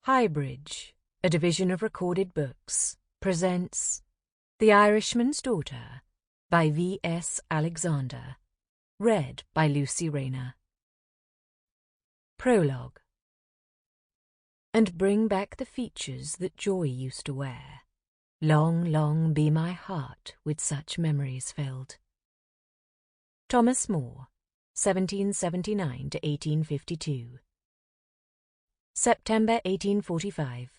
HighBridge, a division of Recorded Books, presents The Irishman's Daughter by V.S. Alexander, read by Lucy Rayner. Prologue. And bring back the features that joy used to wear. Long, long be my heart with such memories filled. Thomas Moore, 1779 to 1852. September 1845.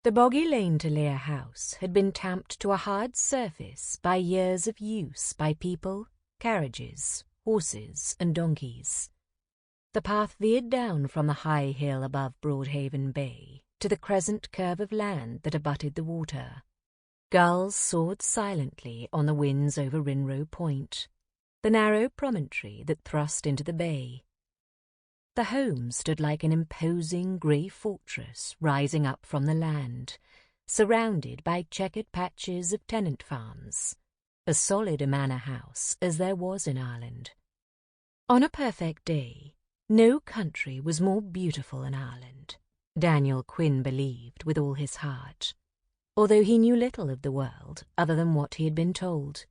The boggy lane to Lear House had been tamped to a hard surface by years of use by people, carriages, horses, and donkeys. The path veered down from the high hill above Broadhaven Bay to the crescent curve of land that abutted the water. Gulls soared silently on the winds over Rinroe Point, the narrow promontory that thrust into the bay. The home stood like an imposing grey fortress rising up from the land, surrounded by checkered patches of tenant farms, as solid a manor house as there was in Ireland. On a perfect day, no country was more beautiful in Ireland, Daniel Quinn believed with all his heart, although he knew little of the world other than what he had been told.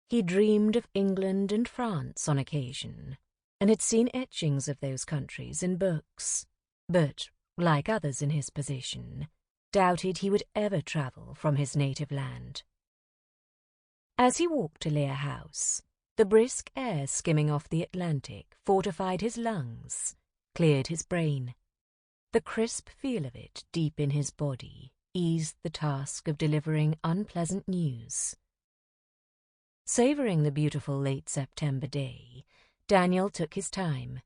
He dreamed of England and France on occasion, and had seen etchings of those countries in books, but, like others in his position, doubted he would ever travel from his native land. As he walked to Lear House, the brisk air skimming off the Atlantic fortified his lungs, cleared his brain. The crisp feel of it deep in his body eased the task of delivering unpleasant news. Savouring the beautiful late September day, Daniel took his time.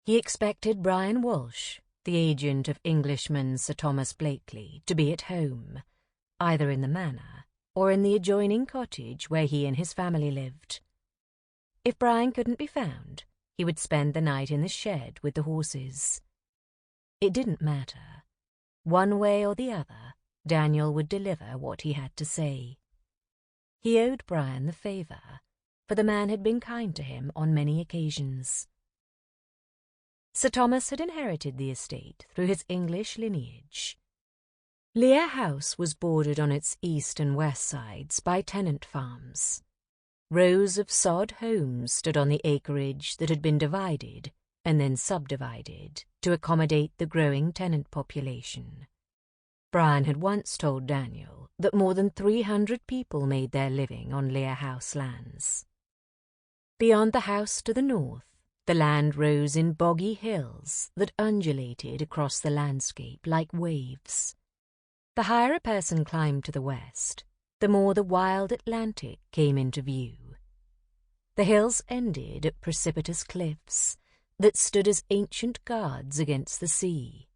He expected Briana Walsh, the agent of Englishman Sir Thomas Blakely, to be at home, either in the manor or in the adjoining cottage where he and his family lived. If Brian couldn't be found, he would spend the night in the shed with the horses. It didn't matter. One way or the other, Daniel would deliver what he had to say. He owed Brian the favour, for the man had been kind to him on many occasions. Sir Thomas had inherited the estate through his English lineage. Lear House was bordered on its east and west sides by tenant farms. Rows of sod homes stood on the acreage that had been divided and then subdivided to accommodate the growing tenant population. Brian had once told Daniel that more than 300 people made their living on Lear House lands. Beyond the house to the north, the land rose in boggy hills that undulated across the landscape like waves. The higher a person climbed to the west, the more the wild Atlantic came into view. The hills ended at precipitous cliffs that stood as ancient guards against the sea.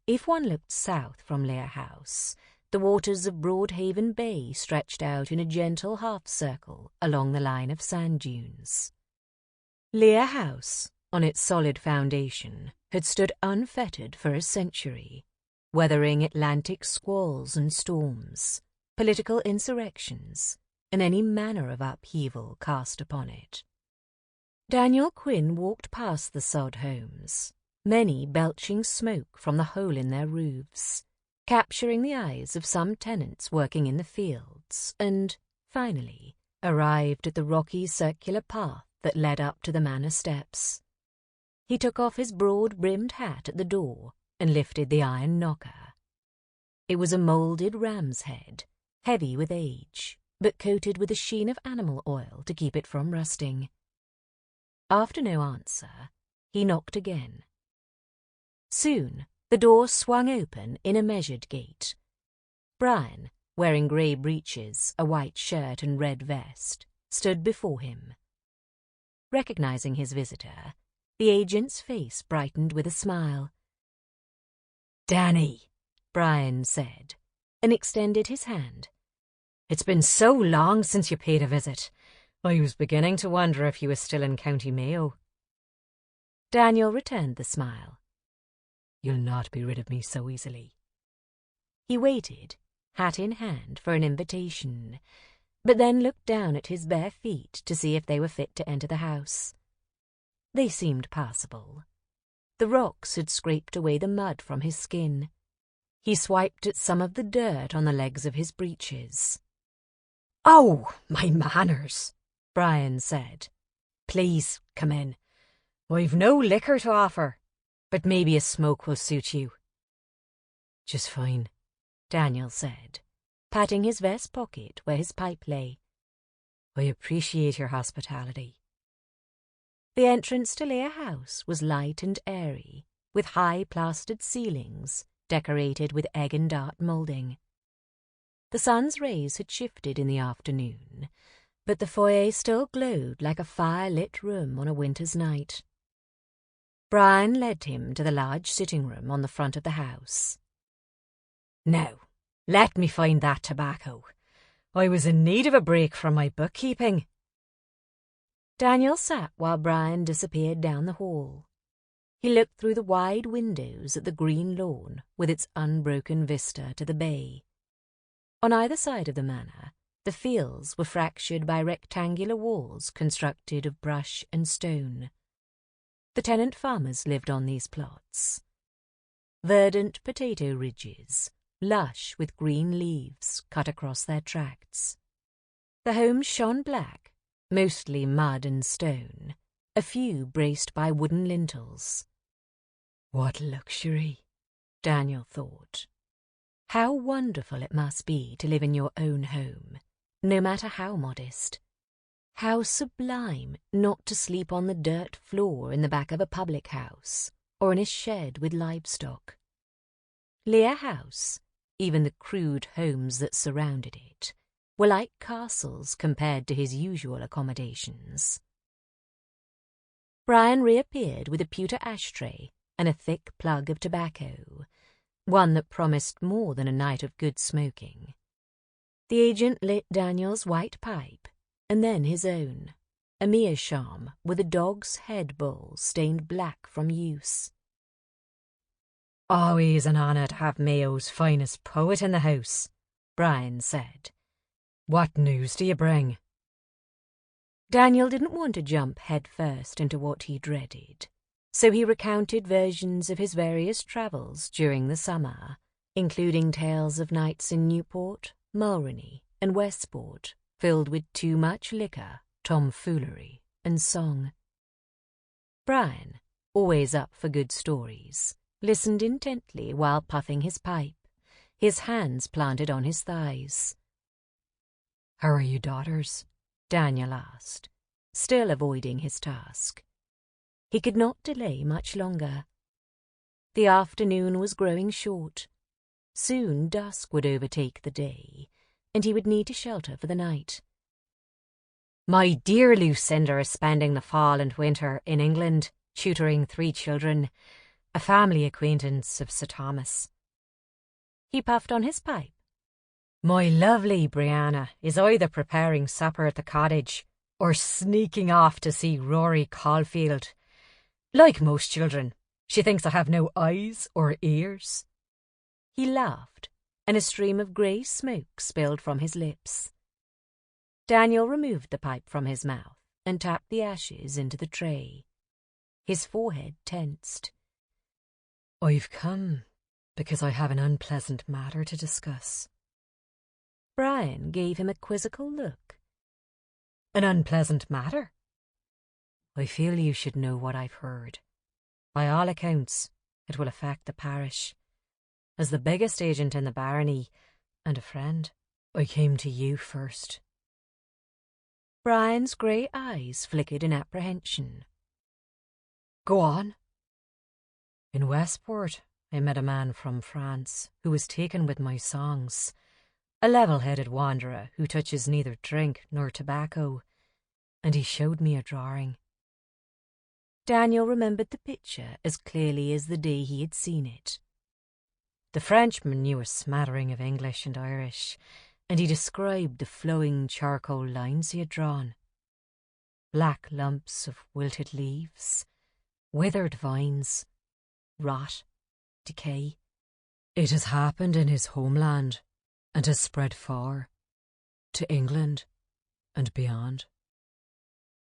If one looked south from Lear House, the waters of Broadhaven Bay stretched out in a gentle half-circle along the line of sand dunes. Lear House, on its solid foundation, had stood unfettered for a century, weathering Atlantic squalls and storms, political insurrections, and any manner of upheaval cast upon it. Daniel Quinn walked past the sod homes, many belching smoke from the hole in their roofs, capturing the eyes of some tenants working in the fields, and, finally, arrived at the rocky circular path that led up to the manor steps. He took off his broad-brimmed hat at the door and lifted the iron knocker. It was a moulded ram's head, heavy with age, but coated with a sheen of animal oil to keep it from rusting. After no answer, he knocked again. Soon, the door swung open in a measured gait. Brian, wearing grey breeches, a white shirt and red vest, stood before him. Recognizing his visitor, the agent's face brightened with a smile. "Danny," Brian said, and extended his hand. "It's been so long since you paid a visit. I was beginning to wonder if you were still in County Mayo." Daniel returned the smile. "You'll not be rid of me so easily." He waited, hat in hand, for an invitation, but then looked down at his bare feet to see if they were fit to enter the house. They seemed passable. The rocks had scraped away the mud from his skin. He swiped at some of the dirt on the legs of his breeches. "Oh, my manners," Brian said. "Please, come in. I've no liquor to offer, but maybe a smoke will suit you." "Just fine," Daniel said, patting his vest pocket where his pipe lay. "I appreciate your hospitality." The entrance to Lear House was light and airy, with high plastered ceilings decorated with egg and dart moulding. The sun's rays had shifted in the afternoon, but the foyer still glowed like a fire-lit room on a winter's night. Brian led him to the large sitting room on the front of the house. "Now, let me find that tobacco. I was in need of a break from my bookkeeping." Daniel sat while Brian disappeared down the hall. He looked through the wide windows at the green lawn with its unbroken vista to the bay. On either side of the manor, the fields were fractured by rectangular walls constructed of brush and stone. The tenant farmers lived on these plots. Verdant potato ridges, lush with green leaves, cut across their tracts. The homes shone black, mostly mud and stone, a few braced by wooden lintels. What luxury, Daniel thought. How wonderful it must be to live in your own home, no matter how modest. How sublime not to sleep on the dirt floor in the back of a public house or in a shed with livestock. Lear House, even the crude homes that surrounded it, were like castles compared to his usual accommodations. Brian reappeared with a pewter ashtray and a thick plug of tobacco, one that promised more than a night of good smoking. The agent lit Daniel's white pipe, and then his own, a meerschaum with a dog's head bowl stained black from use. "Always an honour to have Mayo's finest poet in the house," Brian said. "What news do you bring?" Daniel didn't want to jump head first into what he dreaded, so he recounted versions of his various travels during the summer, including tales of nights in Newport, Mulroney, and Westport, filled with too much liquor, tomfoolery, and song. Brian, always up for good stories, listened intently while puffing his pipe, his hands planted on his thighs. "How are your daughters?" Daniel asked, still avoiding his task. He could not delay much longer. The afternoon was growing short. Soon dusk would overtake the day, and he would need to shelter for the night. "My dear Lucinda is spending the fall and winter in England, tutoring 3 children, a family acquaintance of Sir Thomas." He puffed on his pipe. "My lovely Briana is either preparing supper at the cottage or sneaking off to see Rory Caulfield. Like most children, she thinks I have no eyes or ears." He laughed, and a stream of grey smoke spilled from his lips. Daniel removed the pipe from his mouth and tapped the ashes into the tray. His forehead tensed. "I've come because I have an unpleasant matter to discuss." Brian gave him a quizzical look. "An unpleasant matter?" "I feel you should know what I've heard. By all accounts, it will affect the parish. As the biggest agent in the barony, and a friend, I came to you first." Brian's grey eyes flickered in apprehension. "Go on." "In Westport, I met a man from France who was taken with my songs, a level-headed wanderer who touches neither drink nor tobacco, and he showed me a drawing." Daniel remembered the picture as clearly as the day he had seen it. The Frenchman knew a smattering of English and Irish, and he described the flowing charcoal lines he had drawn. Black lumps of wilted leaves, withered vines, rot, decay. "It has happened in his homeland, and has spread far, to England and beyond.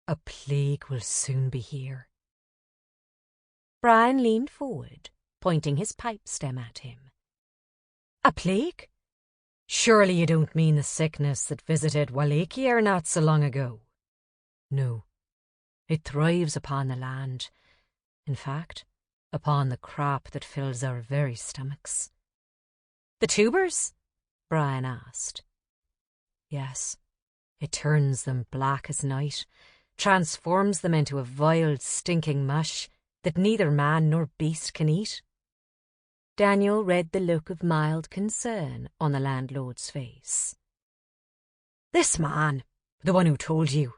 A plague will soon be here." Brian leaned forward, pointing his pipe stem at him. A plague? Surely you don't mean the sickness that visited Wallachia not so long ago? No, it thrives upon the land. In fact, upon the crop that fills our very stomachs. The tubers? Brian asked. Yes, it turns them black as night, transforms them into a vile, stinking mush that neither man nor beast can eat. Daniel read the look of mild concern on the landlord's face. This man, the one who told you,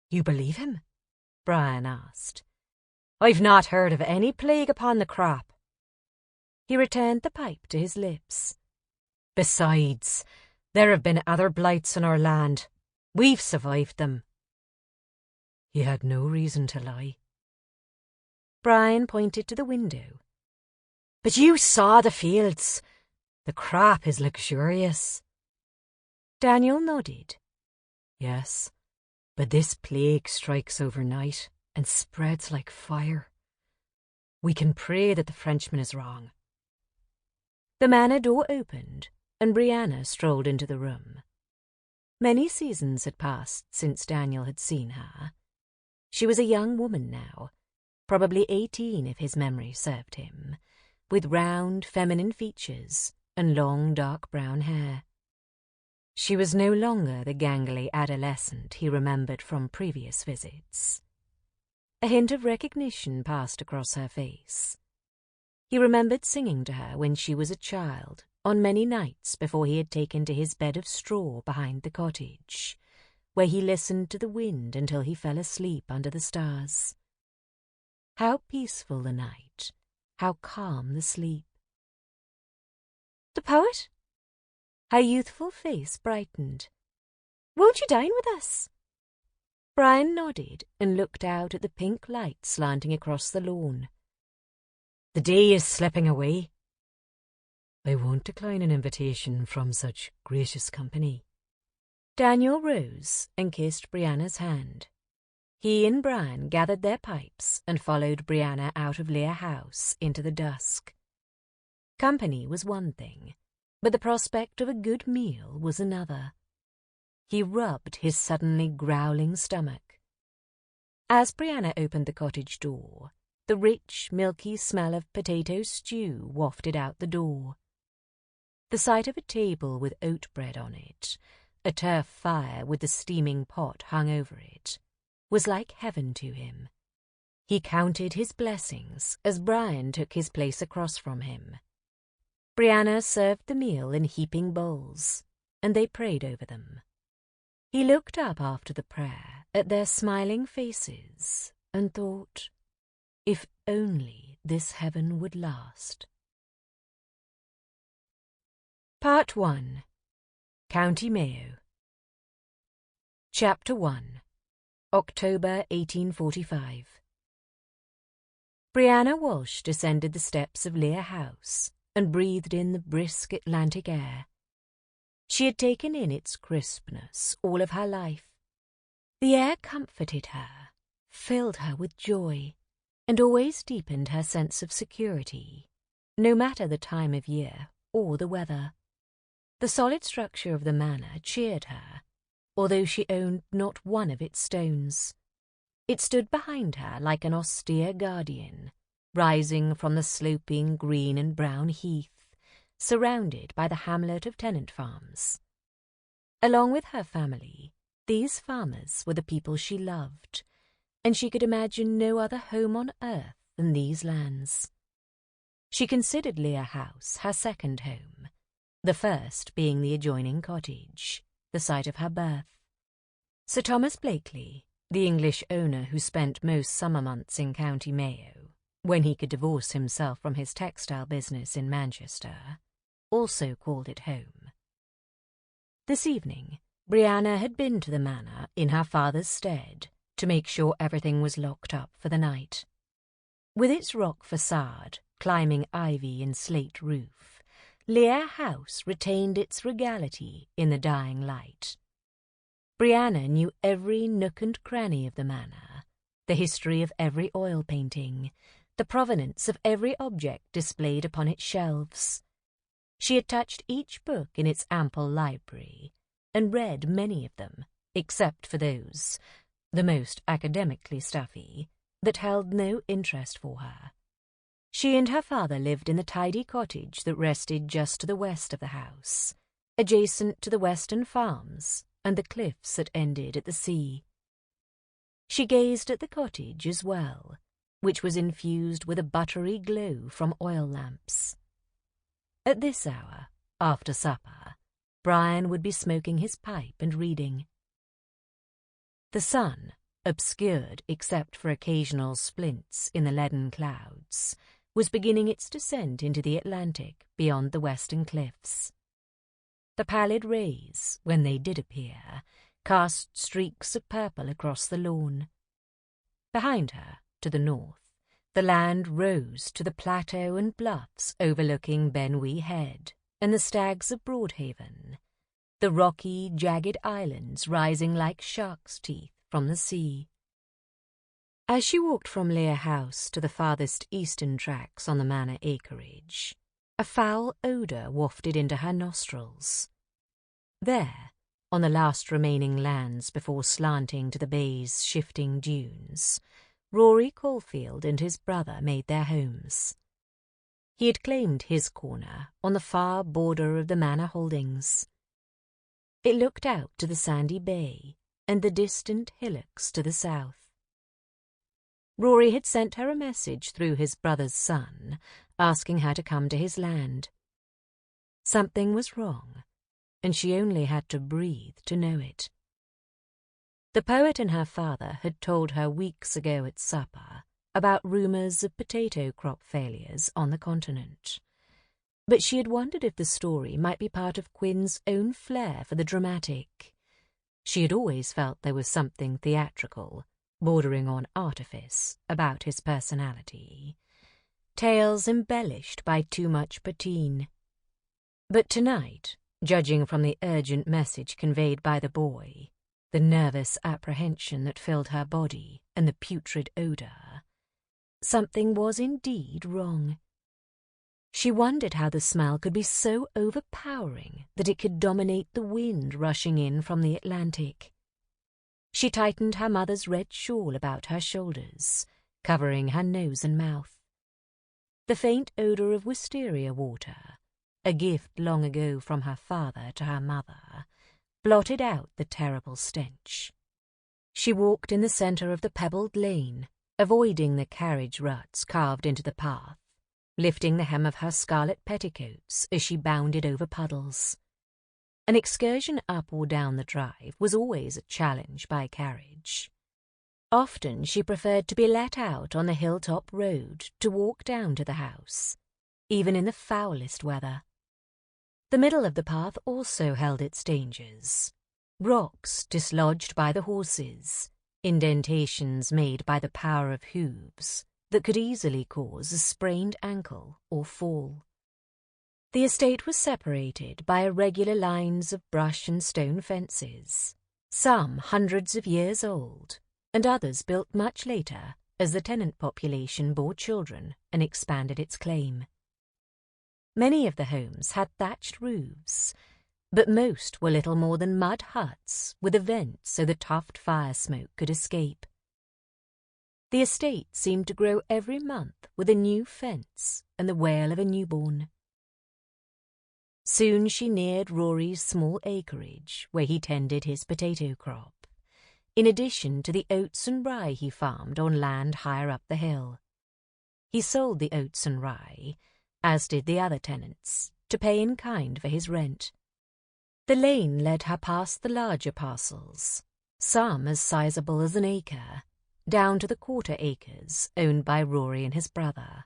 you believe him? Brian asked. I've not heard of any plague upon the crop. He returned the pipe to his lips. Besides, there have been other blights on our land. We've survived them. He had no reason to lie. Brian pointed to the window. But you saw the fields. The crop is luxurious. Daniel nodded. Yes, but this plague strikes overnight and spreads like fire. We can pray that the Frenchman is wrong. The manor door opened, and Briana strolled into the room. Many seasons had passed since Daniel had seen her. She was a young woman now, probably 18 if his memory served him, with round, feminine features and long, dark brown hair. She was no longer the gangly adolescent he remembered from previous visits. A hint of recognition passed across her face. He remembered singing to her when she was a child on many nights before he had taken to his bed of straw behind the cottage, where he listened to the wind until he fell asleep under the stars. How peaceful the night, how calm the sleep. The poet? Her youthful face brightened. Won't you dine with us? Brian nodded and looked out at the pink light slanting across the lawn. The day is slipping away. I won't decline an invitation from such gracious company. Daniel rose and kissed Briana's hand. He and Brian gathered their pipes and followed Briana out of Lear House into the dusk. Company was one thing, but the prospect of a good meal was another. He rubbed his suddenly growling stomach. As Briana opened the cottage door, the rich, milky smell of potato stew wafted out the door. The sight of a table with oat bread on it, a turf fire with the steaming pot hung over it, was like heaven to him. He counted his blessings as Brian took his place across from him. Briana served the meal in heaping bowls, and they prayed over them. He looked up after the prayer at their smiling faces and thought, if only this heaven would last. Part 1. County Mayo. Chapter 1. October 1845. Briana Walsh descended the steps of Lear House and breathed in the brisk Atlantic air. She had taken in its crispness all of her life. The air comforted her, filled her with joy, and always deepened her sense of security, no matter the time of year or the weather. The solid structure of the manor cheered her, although she owned not one of its stones. It stood behind her like an austere guardian, rising from the sloping green and brown heath, surrounded by the hamlet of tenant farms. Along with her family, these farmers were the people she loved, and she could imagine no other home on earth than these lands. She considered Lear House her second home, the first being the adjoining cottage, the site of her birth. Sir Thomas Blakely, the English owner who spent most summer months in County Mayo, when he could divorce himself from his textile business in Manchester, also called it home. This evening, Briana had been to the manor in her father's stead to make sure everything was locked up for the night. With its rock facade, climbing ivy and slate roof, Lear House retained its regality in the dying light. Briana knew every nook and cranny of the manor, the history of every oil painting, the provenance of every object displayed upon its shelves. She had touched each book in its ample library, and read many of them, except for those, the most academically stuffy, that held no interest for her. She and her father lived in the tidy cottage that rested just to the west of the house, adjacent to the western farms and the cliffs that ended at the sea. She gazed at the cottage as well, which was infused with a buttery glow from oil lamps. At this hour, after supper, Brian would be smoking his pipe and reading. The sun, obscured except for occasional splints in the leaden clouds, was beginning its descent into the Atlantic beyond the western cliffs. The pallid rays, when they did appear, cast streaks of purple across the lawn. Behind her, to the north, the land rose to the plateau and bluffs overlooking Benwee Head and the Stags of Broadhaven, the rocky, jagged islands rising like shark's teeth from the sea. As she walked from Lear House to the farthest eastern tracks on the manor acreage, a foul odour wafted into her nostrils. There, on the last remaining lands before slanting to the bay's shifting dunes, Rory Caulfield and his brother made their homes. He had claimed his corner on the far border of the manor holdings. It looked out to the sandy bay and the distant hillocks to the south. Rory had sent her a message through his brother's son, asking her to come to his land. Something was wrong, and she only had to breathe to know it. The poet and her father had told her weeks ago at supper about rumours of potato crop failures on the continent, but she had wondered if the story might be part of Quinn's own flair for the dramatic. She had always felt there was something theatrical, bordering on artifice, about his personality. Tales embellished by too much poteen. But tonight, judging from the urgent message conveyed by the boy, the nervous apprehension that filled her body, and the putrid odour, something was indeed wrong. She wondered how the smell could be so overpowering that it could dominate the wind rushing in from the Atlantic. She tightened her mother's red shawl about her shoulders, covering her nose and mouth. The faint odour of wisteria water, a gift long ago from her father to her mother, blotted out the terrible stench. She walked in the centre of the pebbled lane, avoiding the carriage ruts carved into the path, lifting the hem of her scarlet petticoats as she bounded over puddles. An excursion up or down the drive was always a challenge by carriage. Often she preferred to be let out on the hilltop road to walk down to the house, even in the foulest weather. The middle of the path also held its dangers. Rocks dislodged by the horses, indentations made by the power of hooves that could easily cause a sprained ankle or fall. The estate was separated by irregular lines of brush and stone fences, some hundreds of years old, and others built much later as the tenant population bore children and expanded its claim. Many of the homes had thatched roofs, but most were little more than mud huts with a vent so the toughed fire smoke could escape. The estate seemed to grow every month with a new fence and the wail of a newborn. Soon she neared Rory's small acreage where he tended his potato crop, in addition to the oats and rye he farmed on land higher up the hill. He sold the oats and rye, as did the other tenants, to pay in kind for his rent. The lane led her past the larger parcels, some as sizable as an acre, down to the quarter acres owned by Rory and his brother.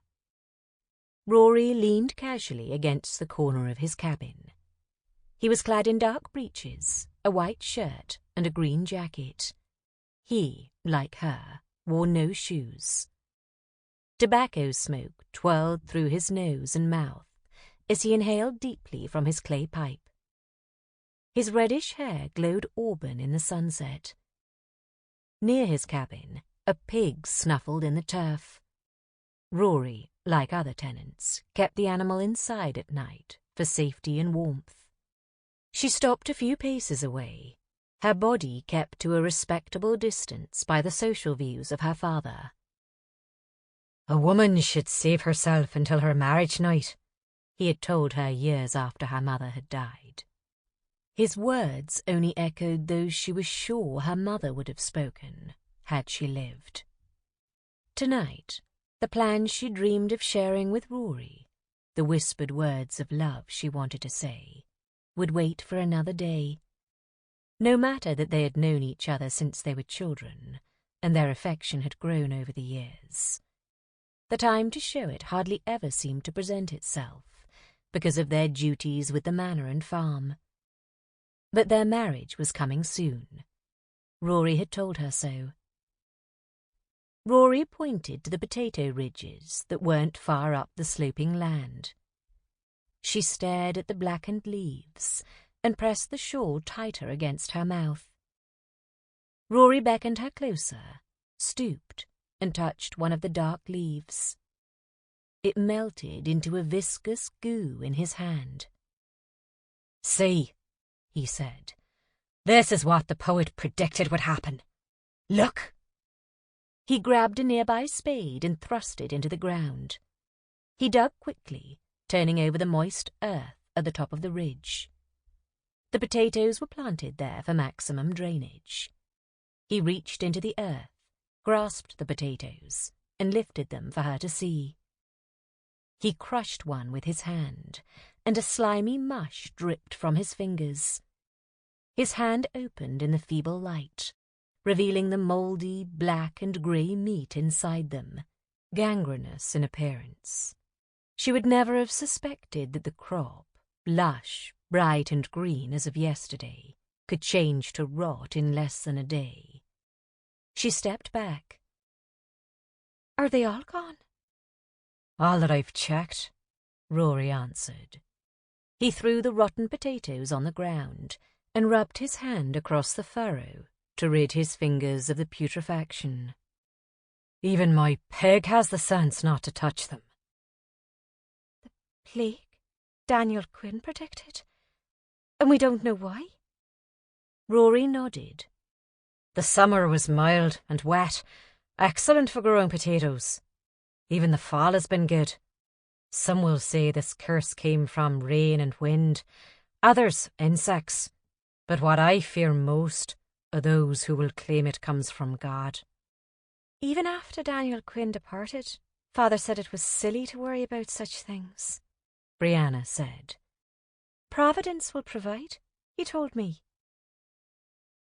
Rory leaned casually against the corner of his cabin. He was clad in dark breeches, a white shirt, and a green jacket. He, like her, wore no shoes. Tobacco smoke twirled through his nose and mouth as he inhaled deeply from his clay pipe. His reddish hair glowed auburn in the sunset. Near his cabin, a pig snuffled in the turf. Rory, like other tenants, kept the animal inside at night for safety and warmth. She stopped a few paces away, her body kept to a respectable distance by the social views of her father. "A woman should save herself until her marriage night," he had told her years after her mother had died. His words only echoed those she was sure her mother would have spoken had she lived. Tonight, the plans she dreamed of sharing with Rory, the whispered words of love she wanted to say, would wait for another day. No matter that they had known each other since they were children, and their affection had grown over the years. The time to show it hardly ever seemed to present itself, because of their duties with the manor and farm. But their marriage was coming soon. Rory had told her so. Rory pointed to the potato ridges that weren't far up the sloping land. She stared at the blackened leaves and pressed the shawl tighter against her mouth. Rory beckoned her closer, stooped, and touched one of the dark leaves. It melted into a viscous goo in his hand. "See," he said, "this is what the poet predicted would happen. Look!" He grabbed a nearby spade and thrust it into the ground. He dug quickly, turning over the moist earth at the top of the ridge. The potatoes were planted there for maximum drainage. He reached into the earth, grasped the potatoes, and lifted them for her to see. He crushed one with his hand, and a slimy mush dripped from his fingers. His hand opened in the feeble light, revealing the mouldy, black and grey meat inside them, gangrenous in appearance. She would never have suspected that the crop, lush, bright and green as of yesterday, could change to rot in less than a day. She stepped back. "Are they all gone?" "All that I've checked," Rory answered. He threw the rotten potatoes on the ground and rubbed his hand across the furrow to rid his fingers of the putrefaction. "Even my pig has the sense not to touch them." "The plague Daniel Quinn predicted? And we don't know why?" Rory nodded. "The summer was mild and wet, excellent for growing potatoes. Even the fall has been good. Some will say this curse came from rain and wind, others insects. But what I fear most are those who will claim it comes from God." "Even after Daniel Quinn departed, Father said it was silly to worry about such things," Briana said. "Providence will provide, he told me."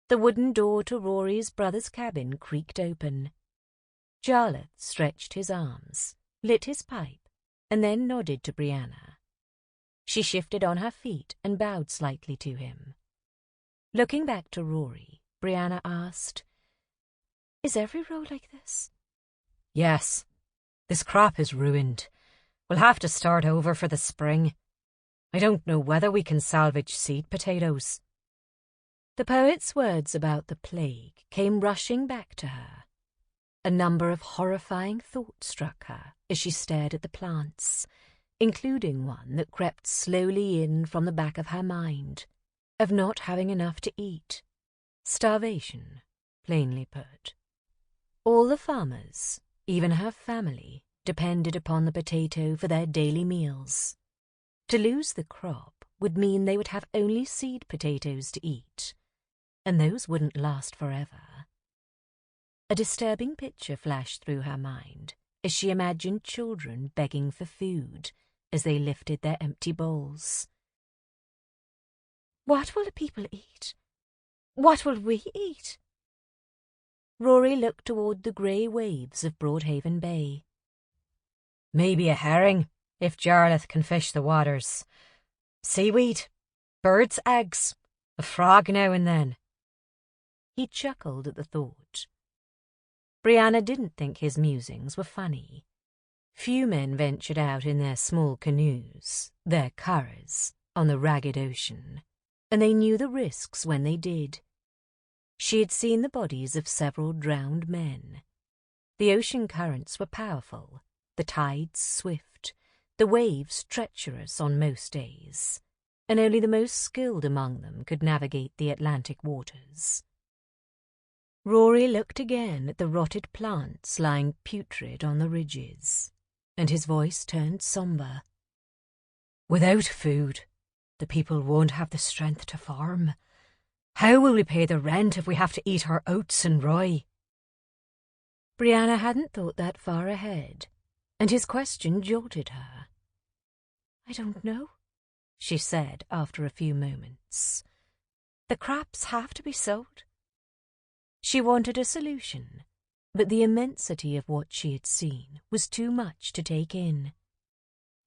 The wooden door to Rory's brother's cabin creaked open. Jarlath stretched his arms, lit his pipe, and then nodded to Briana. She shifted on her feet and bowed slightly to him. Looking back to Rory, Briana asked, "Is every row like this?" "Yes. This crop is ruined. We'll have to start over for the spring. I don't know whether we can salvage seed potatoes." The poet's words about the plague came rushing back to her. A number of horrifying thoughts struck her as she stared at the plants, including one that crept slowly in from the back of her mind, of not having enough to eat. Starvation, plainly put. All the farmers, even her family, depended upon the potato for their daily meals. To lose the crop would mean they would have only seed potatoes to eat, and those wouldn't last forever. A disturbing picture flashed through her mind as she imagined children begging for food as they lifted their empty bowls. "What will the people eat? What will we eat?" Rory looked toward the grey waves of Broadhaven Bay. "Maybe a herring, if Jarlath can fish the waters. Seaweed, birds' eggs, a frog now and then." He chuckled at the thought. Briana didn't think his musings were funny. Few men ventured out in their small canoes, their curras, on the ragged ocean, and they knew the risks when they did. She had seen the bodies of several drowned men. The ocean currents were powerful, the tides swift, the waves treacherous on most days, and only the most skilled among them could navigate the Atlantic waters. Rory looked again at the rotted plants lying putrid on the ridges, and his voice turned sombre. "Without food, the people won't have the strength to farm. How will we pay the rent if we have to eat our oats and rye?" Briana hadn't thought that far ahead, and his question jolted her. "I don't know," she said after a few moments. "The crops have to be sold." She wanted a solution, but the immensity of what she had seen was too much to take in.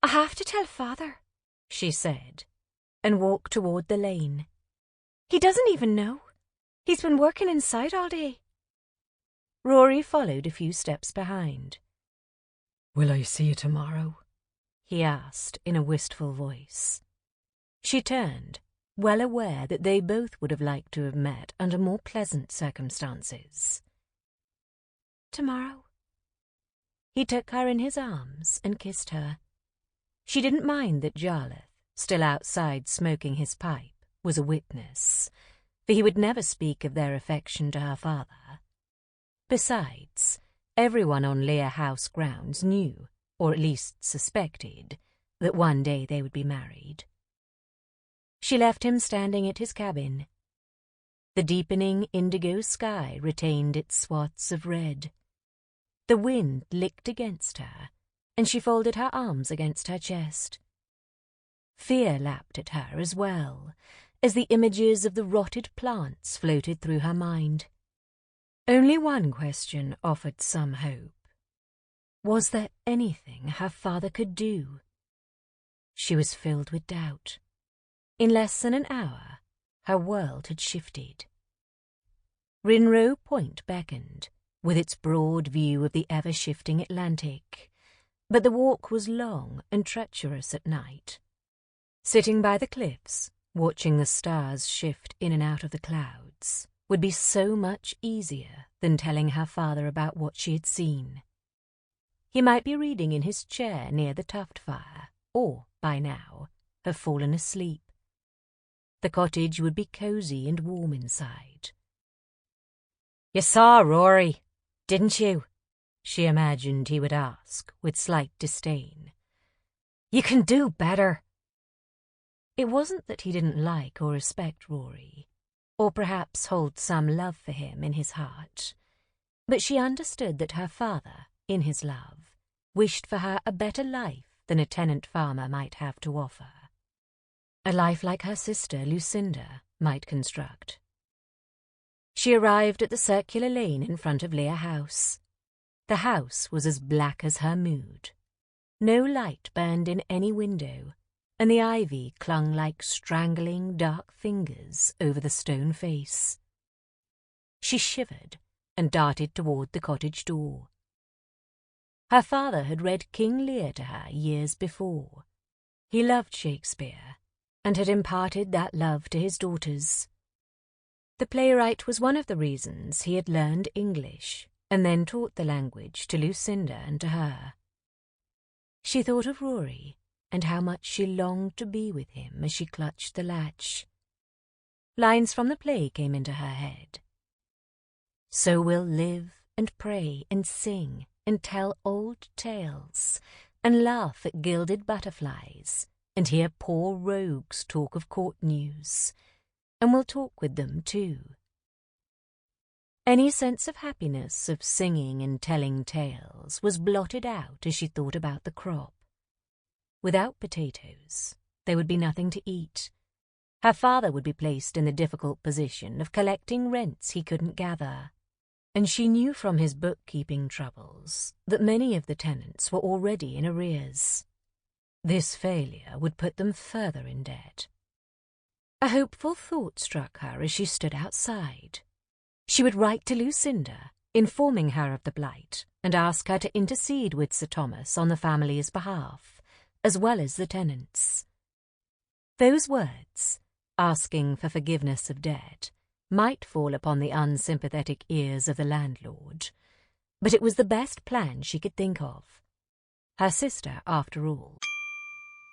"I have to tell Father," she said, and walked toward the lane. "He doesn't even know. He's been working inside all day." Rory followed a few steps behind. "Will I see you tomorrow?" he asked in a wistful voice. She turned, well aware that they both would have liked to have met under more pleasant circumstances. "Tomorrow." He took her in his arms and kissed her. She didn't mind that Jarlath, still outside smoking his pipe, was a witness, for he would never speak of their affection to her father. Besides, everyone on Lear House grounds knew, or at least suspected, that one day they would be married. She left him standing at his cabin. The deepening indigo sky retained its swaths of red. The wind licked against her, and she folded her arms against her chest. Fear lapped at her as well, as the images of the rotted plants floated through her mind. Only one question offered some hope. Was there anything her father could do? She was filled with doubt. In less than an hour, her world had shifted. Rinroe Point beckoned, with its broad view of the ever-shifting Atlantic, but the walk was long and treacherous at night. Sitting by the cliffs, watching the stars shift in and out of the clouds, would be so much easier than telling her father about what she had seen. He might be reading in his chair near the tuft fire, or, by now, have fallen asleep. The cottage would be cosy and warm inside. "You saw Rory, didn't you?" she imagined he would ask, with slight disdain. "You can do better." It wasn't that he didn't like or respect Rory, or perhaps hold some love for him in his heart, but she understood that her father, in his love, wished for her a better life than a tenant farmer might have to offer. A life like her sister Lucinda might construct. She arrived at the circular lane in front of Lear House. The house was as black as her mood. No light burned in any window, and the ivy clung like strangling dark fingers over the stone face. She shivered and darted toward the cottage door. Her father had read King Lear to her years before. He loved Shakespeare, and had imparted that love to his daughters. The playwright was one of the reasons he had learned English, and then taught the language to Lucinda and to her. She thought of Rory, and how much she longed to be with him as she clutched the latch. Lines from the play came into her head. "So we'll live and pray and sing and tell old tales and laugh at gilded butterflies and hear poor rogues talk of court news, and we'll talk with them too." Any sense of happiness of singing and telling tales was blotted out as she thought about the crop. Without potatoes, there would be nothing to eat. Her father would be placed in the difficult position of collecting rents he couldn't gather, and she knew from his bookkeeping troubles that many of the tenants were already in arrears. This failure would put them further in debt. A hopeful thought struck her as she stood outside. She would write to Lucinda, informing her of the blight, and ask her to intercede with Sir Thomas on the family's behalf, as well as the tenants. Those words, asking for forgiveness of debt, might fall upon the unsympathetic ears of the landlord, but it was the best plan she could think of. Her sister, after all.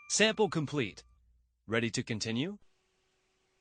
Sample complete. Ready to continue?